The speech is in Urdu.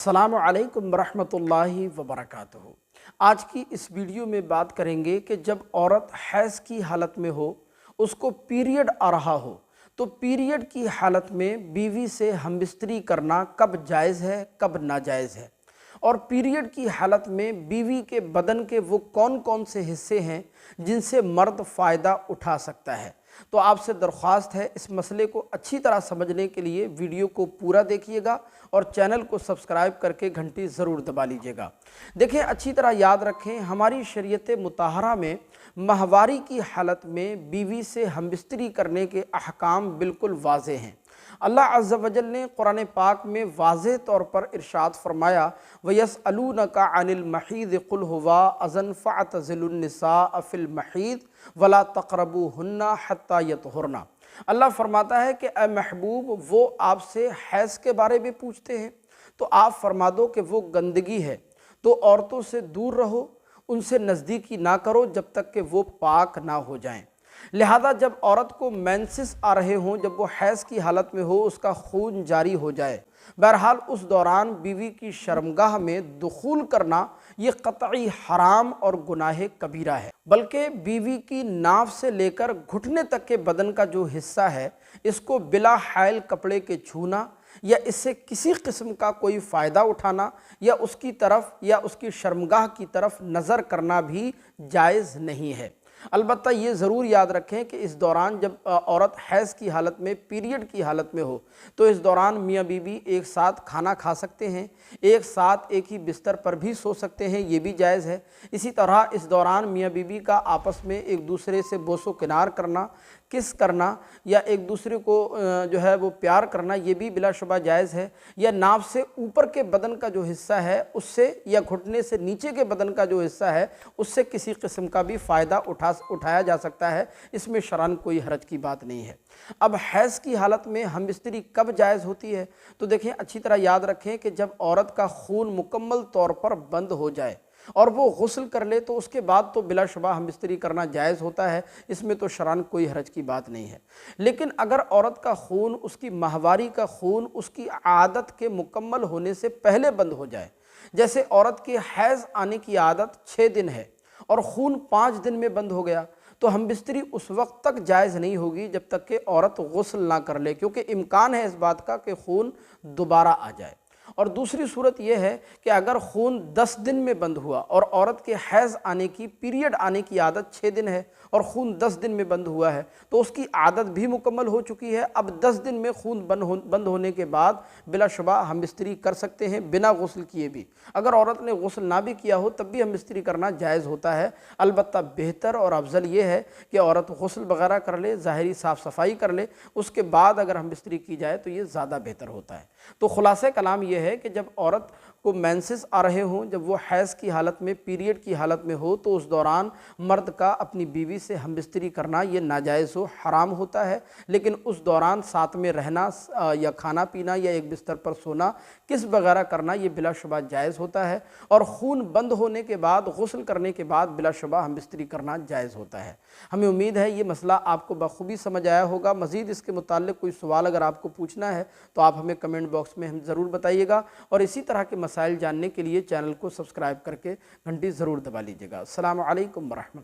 السلام علیکم ورحمۃ اللہ وبرکاتہ۔ آج کی اس ویڈیو میں بات کریں گے کہ جب عورت حیض کی حالت میں ہو، اس کو پیریڈ آ رہا ہو، تو پیریڈ کی حالت میں بیوی سے ہم بستری کرنا کب جائز ہے، کب ناجائز ہے، اور پیریڈ کی حالت میں بیوی کے بدن کے وہ کون کون سے حصے ہیں جن سے مرد فائدہ اٹھا سکتا ہے۔ تو آپ سے درخواست ہے اس مسئلے کو اچھی طرح سمجھنے کے لیے ویڈیو کو پورا دیکھیے گا اور چینل کو سبسکرائب کر کے گھنٹی ضرور دبا لیجیے گا۔ دیکھیں، اچھی طرح یاد رکھیں، ہماری شریعت مطہرہ میں ماہواری کی حالت میں بیوی سے ہم بستری کرنے کے احکام بالکل واضح ہیں۔ اللہ عز و جل نے قرآن پاک میں واضح طور پر ارشاد فرمایا، وَيَسْأَلُونَكَ عَنِ الْمَحِيضِ قُلْ هُوَ أَذًى فَاعْتَزِلُوا النِّسَاءَ فِي الْمَحِيضِ وَلَا تَقْرَبُوهُنَّ حَتَّى يَطْهُرْنَ۔ اللہ فرماتا ہے کہ اے محبوب، وہ آپ سے حیض کے بارے میں پوچھتے ہیں تو آپ فرما دو کہ وہ گندگی ہے، تو عورتوں سے دور رہو، ان سے نزدیکی نہ کرو جب تک کہ وہ پاک نہ ہو جائیں۔ لہذا جب عورت کو مینسس آ رہے ہوں، جب وہ حیض کی حالت میں ہو، اس کا خون جاری ہو جائے، بہرحال اس دوران بیوی کی شرمگاہ میں دخول کرنا یہ قطعی حرام اور گناہ کبیرہ ہے، بلکہ بیوی کی ناف سے لے کر گھٹنے تک کے بدن کا جو حصہ ہے، اس کو بلا حائل کپڑے کے چھونا یا اس سے کسی قسم کا کوئی فائدہ اٹھانا یا اس کی طرف یا اس کی شرمگاہ کی طرف نظر کرنا بھی جائز نہیں ہے۔ البتہ یہ ضرور یاد رکھیں کہ اس دوران جب عورت حیض کی حالت میں، پیریڈ کی حالت میں ہو، تو اس دوران میاں بیوی ایک ساتھ کھانا کھا سکتے ہیں، ایک ساتھ ایک ہی بستر پر بھی سو سکتے ہیں، یہ بھی جائز ہے۔ اسی طرح اس دوران میاں بیوی کا آپس میں ایک دوسرے سے بوس و کنار کرنا، کس کرنا یا ایک دوسرے کو جو ہے وہ پیار کرنا، یہ بھی بلا شبہ جائز ہے۔ یا ناف سے اوپر کے بدن کا جو حصہ ہے اس سے، یا گھٹنے سے نیچے کے بدن کا جو حصہ ہے اس سے کسی قسم کا بھی فائدہ اٹھایا جا سکتا ہے، اس میں شرعاً کوئی حرج کی بات نہیں ہے۔ اب حیض کی حالت میں ہم بستری کب جائز ہوتی ہے؟ تو دیکھیں، اچھی طرح یاد رکھیں کہ جب عورت کا خون مکمل طور پر بند ہو جائے اور وہ غسل کر لے تو اس کے بعد تو بلا شبہ ہم بستری کرنا جائز ہوتا ہے، اس میں تو شرعاً کوئی حرج کی بات نہیں ہے۔ لیکن اگر عورت کا خون، اس کی ماہواری کا خون، اس کی عادت کے مکمل ہونے سے پہلے بند ہو جائے، جیسے عورت کے حیض آنے کی عادت 6 دن ہے اور خون 5 دن میں بند ہو گیا، تو ہم بستری اس وقت تک جائز نہیں ہوگی جب تک کہ عورت غسل نہ کر لے، کیونکہ امکان ہے اس بات کا کہ خون دوبارہ آ جائے۔ اور دوسری صورت یہ ہے کہ اگر خون 10 دن میں بند ہوا اور عورت کے حیض آنے کی، پیریڈ آنے کی عادت 6 دن ہے اور خون 10 دن میں بند ہوا ہے، تو اس کی عادت بھی مکمل ہو چکی ہے۔ اب 10 دن میں خون بند ہونے کے بعد بلا شبہ ہم بستری کر سکتے ہیں بنا غسل کیے بھی۔ اگر عورت نے غسل نہ بھی کیا ہو تب بھی ہم بستری کرنا جائز ہوتا ہے۔ البتہ بہتر اور افضل یہ ہے کہ عورت غسل وغیرہ کر لے، ظاہری صاف صفائی کر لے، اس کے بعد اگر ہم بستری کی جائے تو یہ زیادہ بہتر ہوتا ہے۔ تو خلاصہ کلام یہ ہے کہ جب عورت کو مینسس آ رہے ہوں، جب وہ حیض کی حالت میں، پیریڈ کی حالت میں ہو، تو اس دوران مرد کا اپنی بیوی سے ہم بستری کرنا یہ ناجائز و حرام ہوتا ہے۔ لیکن اس دوران ساتھ میں رہنا یا کھانا پینا یا ایک بستر پر سونا، کس وغیرہ کرنا، یہ بلا شبہ جائز ہوتا ہے، اور خون بند ہونے کے بعد، غسل کرنے کے بعد بلا شبہ ہم بستری کرنا جائز ہوتا ہے۔ ہمیں امید ہے یہ مسئلہ آپ کو بخوبی سمجھ آیا ہوگا۔ مزید اس کے متعلق کوئی سوال اگر آپ کو پوچھنا ہے تو آپ ہمیں کمنٹ باکس میں ضرور بتائیے گا، اور اسی طرح کے مسائل جاننے کے لیے چینل کو سبسکرائب کر کے گھنٹی ضرور دبا لیجیے گا۔ السلام علیکم ورحمۃ اللہ۔